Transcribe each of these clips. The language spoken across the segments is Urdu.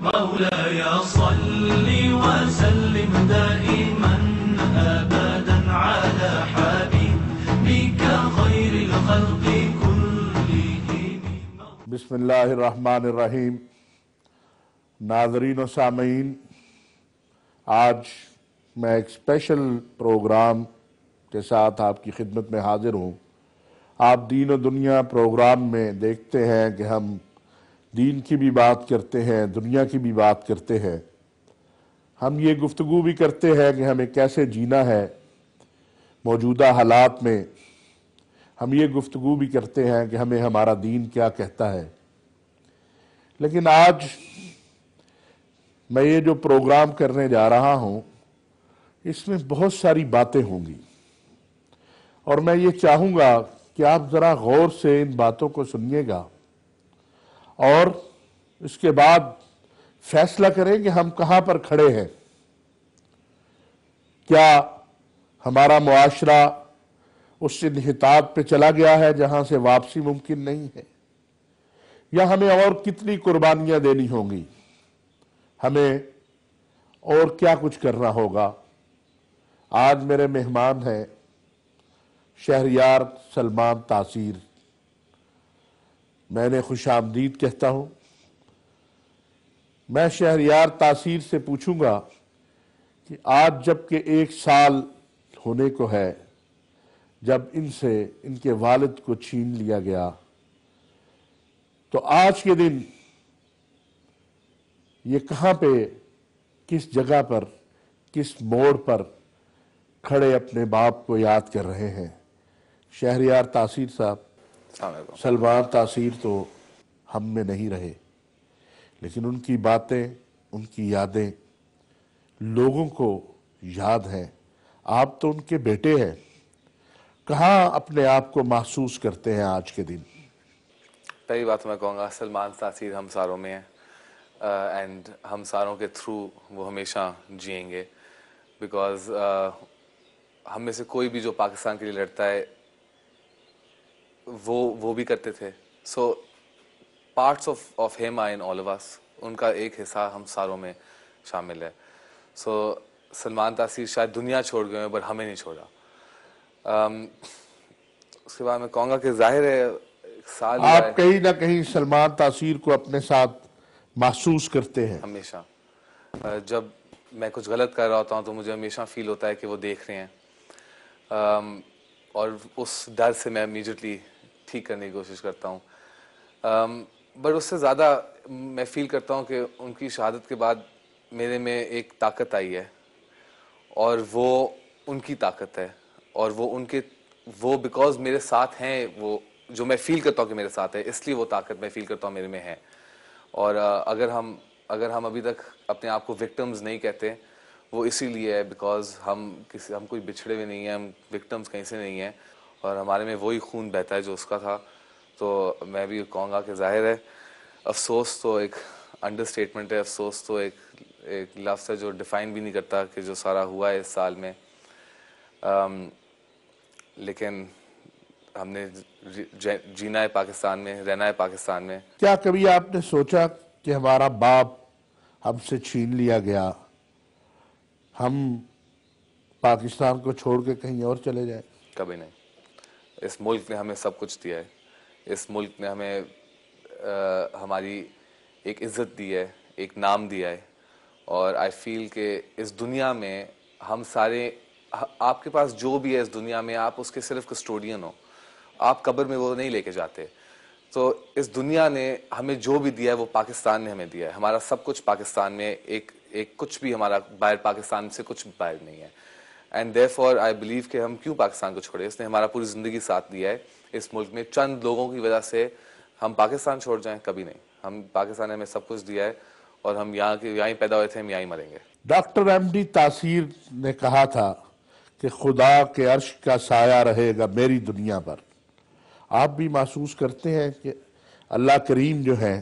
مولاي صل وسلم دائما أبدا على حبيبك خير الخلق كلهم. بسم اللہ الرحمن الرحیم. ناظرین و سامعین، آج میں ایک اسپیشل پروگرام کے ساتھ آپ کی خدمت میں حاضر ہوں. آپ دین و دنیا پروگرام میں دیکھتے ہیں کہ ہم دین کی بھی بات کرتے ہیں، دنیا کی بھی بات کرتے ہیں. ہم یہ گفتگو بھی کرتے ہیں کہ ہمیں کیسے جینا ہے موجودہ حالات میں. ہم یہ گفتگو بھی کرتے ہیں کہ ہمیں ہمارا دین کیا کہتا ہے. لیکن آج میں یہ جو پروگرام کرنے جا رہا ہوں، اس میں بہت ساری باتیں ہوں گی، اور میں یہ چاہوں گا کہ آپ ذرا غور سے ان باتوں کو سنیے گا اور اس کے بعد فیصلہ کریں کہ ہم کہاں پر کھڑے ہیں. کیا ہمارا معاشرہ اس انحطاط پہ چلا گیا ہے جہاں سے واپسی ممکن نہیں ہے، یا ہمیں اور کتنی قربانیاں دینی ہوں گی، ہمیں اور کیا کچھ کرنا ہوگا. آج میرے مہمان ہیں شہریار سلمان تاثیر. میں نے خوش آمدید کہتا ہوں. میں شہریار تاثیر سے پوچھوں گا کہ آج جب کہ 1 سال ہونے کو ہے جب ان سے ان کے والد کو چھین لیا گیا، تو آج کے دن یہ کہاں پہ، کس جگہ پر، کس موڑ پر کھڑے اپنے باپ کو یاد کر رہے ہیں. شہریار تاثیر صاحب، سلمان تاثیر تو ہم میں نہیں رہے، لیکن ان کی باتیں، ان کی یادیں لوگوں کو یاد ہیں. آپ تو ان کے بیٹے ہیں. کہاں اپنے آپ کو محسوس کرتے ہیں آج کے دن؟ پہلی بات میں کہوں گا سلمان تاثیر ہم ساروں میں ہے، اینڈ ہم ساروں کے تھرو وہ ہمیشہ جئیں گے، بیکاز ہم میں سے کوئی بھی جو پاکستان کے لیے لڑتا ہے وہ بھی کرتے تھے. So parts of them are in all of us. ان کا ایک حصہ ہم ساروں میں شامل ہے. سو سلمان تاثیر شاید دنیا چھوڑ گئے ہیں پر ہمیں نہیں چھوڑا. اس کے بعد میں کہوں گا کہ ظاہر ہے ایک سال ہوا ہے. آپ کہیں نہ کہیں سلمان تاثیر کو اپنے ساتھ محسوس کرتے ہیں. ہمیشہ جب میں کچھ غلط کر رہا ہوتا ہوں تو مجھے ہمیشہ فیل ہوتا ہے کہ وہ دیکھ رہے ہیں، اور اس ڈر سے میں امیجیٹلی ٹھیک کرنے کی کوشش کرتا ہوں. بٹ اس سے زیادہ میں فیل کرتا ہوں کہ ان کی شہادت کے بعد میرے میں ایک طاقت آئی ہے، اور وہ ان کی طاقت ہے، اور وہ بیکاز میرے ساتھ ہیں، وہ جو میں فیل کرتا ہوں کہ میرے ساتھ ہے، اس لیے وہ طاقت میں فیل کرتا ہوں میرے میں ہے. اور اگر ہم ابھی تک اپنے آپ کو وکٹمز نہیں کہتے، وہ اسی لیے ہے بیکاز ہم کوئی بچھڑے ہوئے نہیں ہیں، ہم وکٹمز کہیں سے نہیں ہیں، اور ہمارے میں وہی خون بہتا ہے جو اس کا تھا. تو میں بھی کہوں گا کہ ظاہر ہے افسوس تو ایک انڈر اسٹیٹمنٹ ہے. افسوس تو ایک لفظ ہے جو ڈیفائن بھی نہیں کرتا کہ جو سارا ہوا ہے اس سال میں. لیکن ہم نے جینا ہے پاکستان میں، رہنا ہے پاکستان میں. کیا کبھی آپ نے سوچا کہ ہمارا باپ ہم سے چھین لیا گیا، ہم پاکستان کو چھوڑ کے کہیں اور چلے جائیں؟ کبھی نہیں. اس ملک نے ہمیں سب کچھ دیا ہے. اس ملک نے ہمیں ہماری ایک عزت دی ہے، ایک نام دیا ہے. اور آئی فیل کہ اس دنیا میں ہم سارے، آپ کے پاس جو بھی ہے اس دنیا میں، آپ اس کے صرف کسٹوڈین ہو. آپ قبر میں وہ نہیں لے کے جاتے. تو اس دنیا نے ہمیں جو بھی دیا ہے وہ پاکستان نے ہمیں دیا ہے. ہمارا سب کچھ پاکستان میں، ایک کچھ بھی ہمارا باہر پاکستان سے کچھ باہر نہیں ہے. اینڈ دیئرفور آئی بلیو کہ ہم کیوں پاکستان کو چھوڑے. اس نے ہمارا پوری زندگی ساتھ دیا ہے. اس ملک میں چند لوگوں کی وجہ سے ہم پاکستان چھوڑ جائیں؟ کبھی نہیں. ہم پاکستان نے ہمیں سب کچھ دیا ہے، اور ہم یہاں پیدا ہوئے تھے، ہم یہیں مریں گے. ڈاکٹر ایم ڈی تاثیر نے کہا تھا کہ خدا کے عرش کا سایہ رہے گا میری دنیا پر. آپ بھی محسوس کرتے ہیں کہ اللہ کریم جو ہے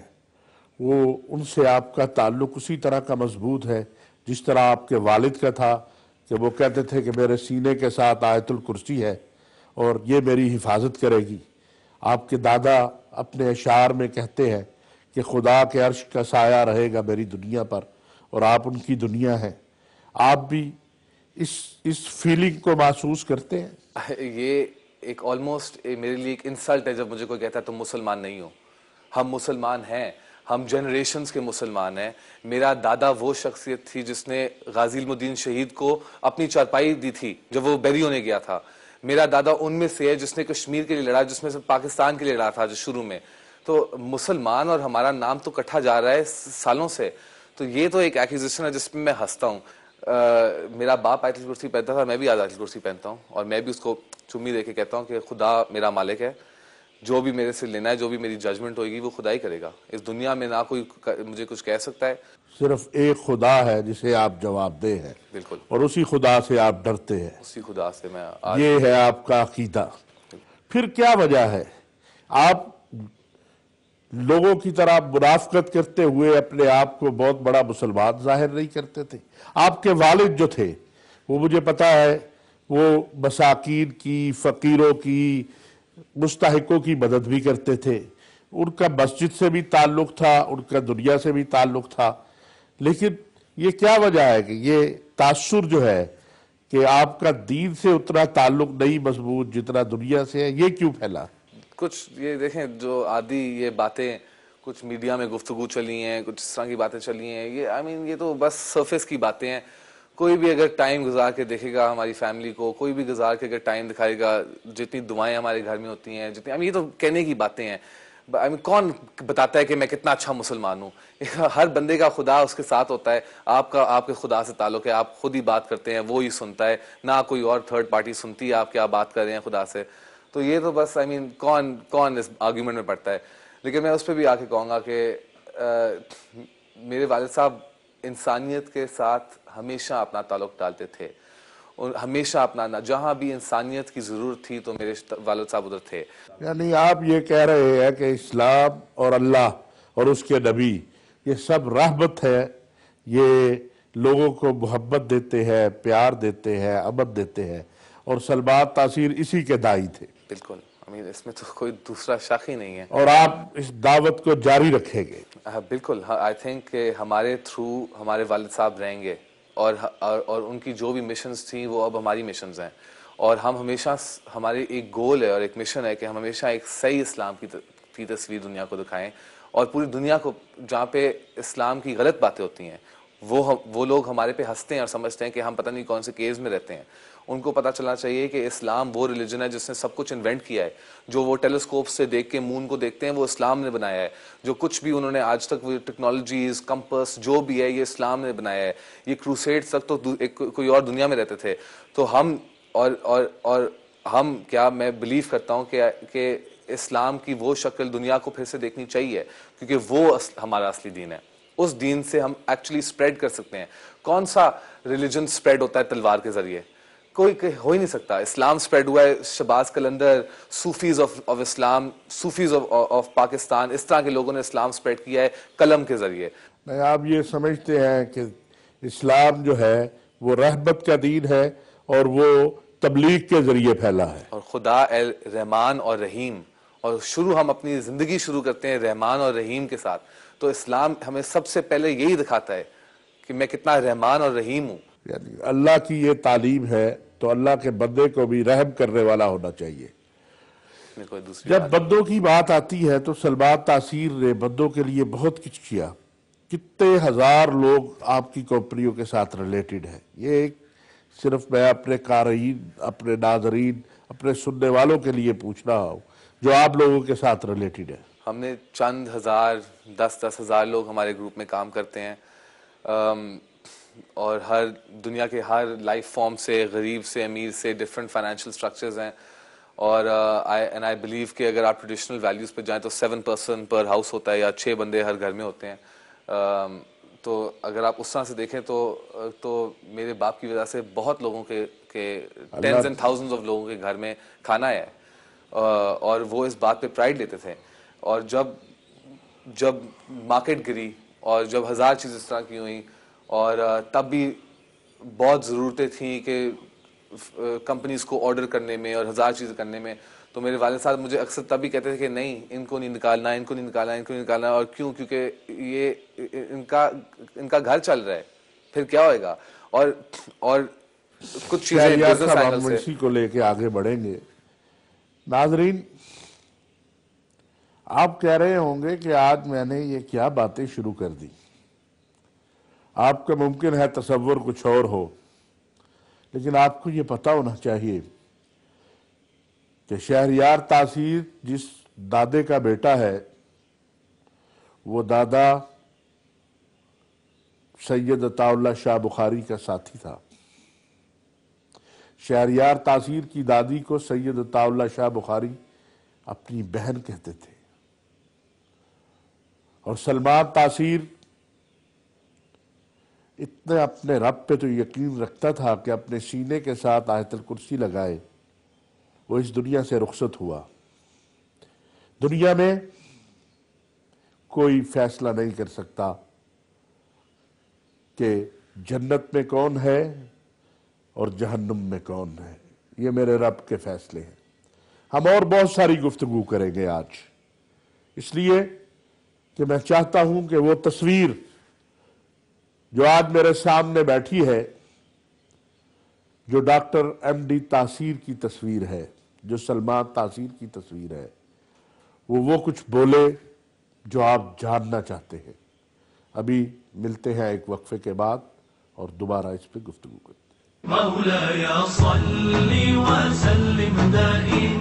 وہ ان سے آپ کا تعلق اسی طرح کا مضبوط ہے جس طرح آپ کے والد کا تھا، کہ وہ کہتے تھے کہ میرے سینے کے ساتھ آیت الکرسی ہے اور یہ میری حفاظت کرے گی. آپ کے دادا اپنے اشعار میں کہتے ہیں کہ خدا کے عرش کا سایہ رہے گا میری دنیا پر اور آپ ان کی دنیا ہیں. آپ بھی اس فیلنگ کو محسوس کرتے ہیں؟ یہ ایک آلموسٹ میرے لیے ایک انسلٹ ہے جب مجھے کوئی کہتا ہے تم مسلمان نہیں ہو. ہم مسلمان ہیں, ہم جنریشنز کے مسلمان ہیں. میرا دادا وہ شخصیت تھی جس نے غازی علم الدین شہید کو اپنی چارپائی دی تھی جب وہ بری ہونے گیا تھا. میرا دادا ان میں سے ہے جس نے کشمیر کے لیے لڑا, جس میں سے پاکستان کے لیے لڑا تھا جو شروع میں. تو مسلمان اور ہمارا نام تو کٹھا جا رہا ہے سالوں سے. تو یہ تو ایک ایکوزیشن ہے جس پہ میں ہنستا ہوں. میرا باپ آیت الکرسی پہنتا تھا, میں بھی آج آیت الکرسی پہنتا ہوں, اور میں بھی اس کو چمی دے کے کہتا ہوں کہ خدا میرا مالک ہے, جو بھی میرے سے لینا ہے, جو بھی میری ججمنٹ ہوئے گی وہ خدا ہی کرے گا. اس دنیا میں نہ کوئی مجھے کچھ کہہ سکتا ہے. صرف ایک خدا ہے جسے آپ جواب دہ ہیں, بالکل, اور اسی خدا سے آپ ڈرتے ہیں. اسی خدا سے میں یہ ہے آپ کا عقیدہ. پھر کیا وجہ ہے آپ لوگوں کی طرح منافقت کرتے ہوئے اپنے آپ کو بہت بڑا مسلمان ظاہر نہیں کرتے تھے؟ آپ کے والد جو تھے وہ مجھے پتا ہے وہ مساکین کی, فقیروں کی, مستحقوں کی مدد بھی کرتے تھے. ان کا مسجد سے بھی تعلق تھا, ان کا دنیا سے بھی تعلق تھا. لیکن یہ کیا وجہ ہے کہ یہ تاثر جو ہے کہ آپ کا دین سے اتنا تعلق نہیں مضبوط جتنا دنیا سے ہے, یہ کیوں پھیلا؟ کچھ یہ دیکھیں جو عادی یہ باتیں کچھ میڈیا میں گفتگو چلی ہیں, کچھ اس طرح کی باتیں چلی ہیں, یہ یہ تو بس سرفیس کی باتیں ہیں. کوئی بھی اگر ٹائم گزار کے دیکھے گا ہماری فیملی کو, کوئی بھی گزار کے اگر ٹائم دکھائے گا, جتنی دعائیں ہمارے گھر میں ہوتی ہیں, جتنی یہ تو کہنے کی باتیں ہیں. کون بتاتا ہے کہ میں کتنا اچھا مسلمان ہوں؟ ہر بندے کا خدا اس کے ساتھ ہوتا ہے. آپ کے خدا سے تعلق ہے, آپ خود ہی بات کرتے ہیں, وہ ہی سنتا ہے, نہ کوئی اور تھرڈ پارٹی سنتی ہے آپ کیا بات کر رہے ہیں خدا سے. تو یہ تو بس کون اس آرگیومنٹ میں پڑتا ہے. لیکن میں اس پہ بھی آ کے کہوں گا کہ میرے والد صاحب انسانیت کے ساتھ ہمیشہ اپنا تعلق ڈالتے تھے, اور ہمیشہ اپنا جہاں بھی انسانیت کی ضرورت تھی تو میرے والد صاحب ادھر تھے. یعنی آپ یہ کہہ رہے ہیں کہ اسلام اور اللہ اور اس کے نبی یہ سب رحمت ہے, یہ لوگوں کو محبت دیتے ہیں, پیار دیتے ہیں, امن دیتے ہیں, اور سلمان تاثیر اسی کے داعی تھے. بالکل, اس میں تو کوئی دوسرا شک ہی نہیں ہے. اور آپ اس دعوت کو جاری رکھیں گے؟ بالکل, آئی تھنک کہ ہمارے تھرو ہمارے والد صاحب رہیں گے, اور ان کی جو بھی مشنز تھیں وہ اب ہماری مشنز ہیں. اور ہم ہمیشہ, ہمارے ایک گول ہے اور ایک مشن ہے کہ ہم ہمیشہ ایک صحیح اسلام کی تصویر دنیا کو دکھائیں, اور پوری دنیا کو جہاں پہ اسلام کی غلط باتیں ہوتی ہیں وہ لوگ ہمارے پہ ہنستے ہیں اور سمجھتے ہیں کہ ہم پتہ نہیں کون سے کیز میں رہتے ہیں. ان کو پتہ چلنا چاہیے کہ اسلام وہ ریلیجن ہے جس نے سب کچھ انوینٹ کیا ہے. جو وہ ٹیلیسکوپ سے دیکھ کے مون کو دیکھتے ہیں وہ اسلام نے بنایا ہے. جو کچھ بھی انہوں نے آج تک وہ ٹیکنالوجیز, کمپس جو بھی ہے یہ اسلام نے بنایا ہے. یہ کروسیڈ تک تو کوئی اور دنیا میں رہتے تھے. تو ہم اور ہم کیا, میں بلیو کرتا ہوں کہ اسلام کی وہ شکل دنیا کو پھر سے دیکھنی چاہیے, کیونکہ وہ ہمارا اصلی دین ہے. اس دین سے ہم ایکچولی سپریڈ کر سکتے ہیں. کون سا ریلیجن سپریڈ ہوتا ہے تلوار کے ذریعے؟ کوئی ہو ہی نہیں سکتا. اسلام سپریڈ ہوا ہے Shahbaz Qalandar, Sufis of Islam, Sufis of Pakistan, اس طرح کے لوگوں نے اسلام سپریڈ کیا ہے قلم کے ذریعے. آپ یہ سمجھتے ہیں کہ اسلام جو ہے وہ رحمت کا دین ہے اور وہ تبلیغ کے ذریعے پھیلا ہے, اور خدا رحمان اور رحیم, اور ہم اپنی زندگی شروع کرتے ہیں رحمان اور رحیم کے ساتھ. تو اسلام ہمیں سب سے پہلے یہی دکھاتا ہے کہ میں کتنا رحمان اور رحیم ہوں. یعنی اللہ کی یہ تعلیم ہے تو اللہ کے بندے کو بھی رحم کرنے والا ہونا چاہیے. جب بندوں کی بات آتی ہے تو سلمان تاثیر نے بندوں کے لیے بہت کچھ کیا. کتنے ہزار لوگ آپ کی کمپنیوں کے ساتھ ریلیٹڈ ہیں؟ یہ ایک صرف میں اپنے قارئین, اپنے ناظرین, اپنے سننے والوں کے لیے پوچھ رہا ہوں جو آپ لوگوں کے ساتھ ریلیٹڈ ہے. ہم نے چند ہزار, 10 ہزار لوگ ہمارے گروپ میں کام کرتے ہیں, اور ہر دنیا کے ہر لائف فارم سے, غریب سے, امیر سے, ڈفرینٹ فائنینشیل سٹرکچرز ہیں. اور آئی بلیو کہ اگر آپ ٹریڈیشنل ویلیوز پہ جائیں تو 7 پرسن پر ہاؤس ہوتا ہے, یا 6 بندے ہر گھر میں ہوتے ہیں. تو اگر آپ اس طرح سے دیکھیں تو میرے باپ کی وجہ سے بہت لوگوں کے ٹینز اینڈ تھاؤزنڈز آف لوگوں کے گھر میں کھانا ہے, اور وہ اس بات پہ پرائڈ لیتے تھے. اور جب مارکیٹ گری اور جب 1000 چیزیں اس طرح کی ہوئیں, اور تب بھی بہت ضرورتیں تھیں کہ کمپنیز کو آرڈر کرنے میں اور 1000 چیزیں کرنے میں, تو میرے والد صاحب مجھے اکثر تب ہی کہتے تھے کہ نہیں ان کو نہیں نکالنا، ان کو نہیں نکالنا، ان کو نہیں نکالنا. اور کیوں؟ کیونکہ یہ ان کا گھر چل رہا ہے، پھر کیا ہوئے گا. اور کچھ چیزیں شہریار بزنس صاحب اینگل ہم سے. اسی کو لے کے آگے بڑھیں گے. ناظرین، آپ کہہ رہے ہوں گے کہ آج میں نے یہ کیا باتیں شروع کر دی. آپ کا ممکن ہے تصور کچھ اور ہو، لیکن آپ کو یہ پتہ ہونا چاہیے کہ شہریار تاثیر جس دادے کا بیٹا ہے وہ دادا سید عطا اللہ شاہ بخاری کا ساتھی تھا. شہریار تاثیر کی دادی کو سید عطا اللہ شاہ بخاری اپنی بہن کہتے تھے، اور سلمان تاثیر اتنے اپنے رب پہ تو یقین رکھتا تھا کہ اپنے سینے کے ساتھ آیت الکرسی لگائے وہ اس دنیا سے رخصت ہوا. دنیا میں کوئی فیصلہ نہیں کر سکتا کہ جنت میں کون ہے اور جہنم میں کون ہے. یہ میرے رب کے فیصلے ہیں. ہم اور بہت ساری گفتگو کریں گے آج، اس لیے کہ میں چاہتا ہوں کہ وہ تصویر جو آج میرے سامنے بیٹھی ہے، جو ڈاکٹر ایم ڈی تاثیر کی تصویر ہے، جو سلمان تاثیر کی تصویر ہے، وہ کچھ بولے جو آپ جاننا چاہتے ہیں. ابھی ملتے ہیں ایک وقفے کے بعد اور دوبارہ اس پہ گفتگو کرتے ہیں. مولاي صل وسلم دائما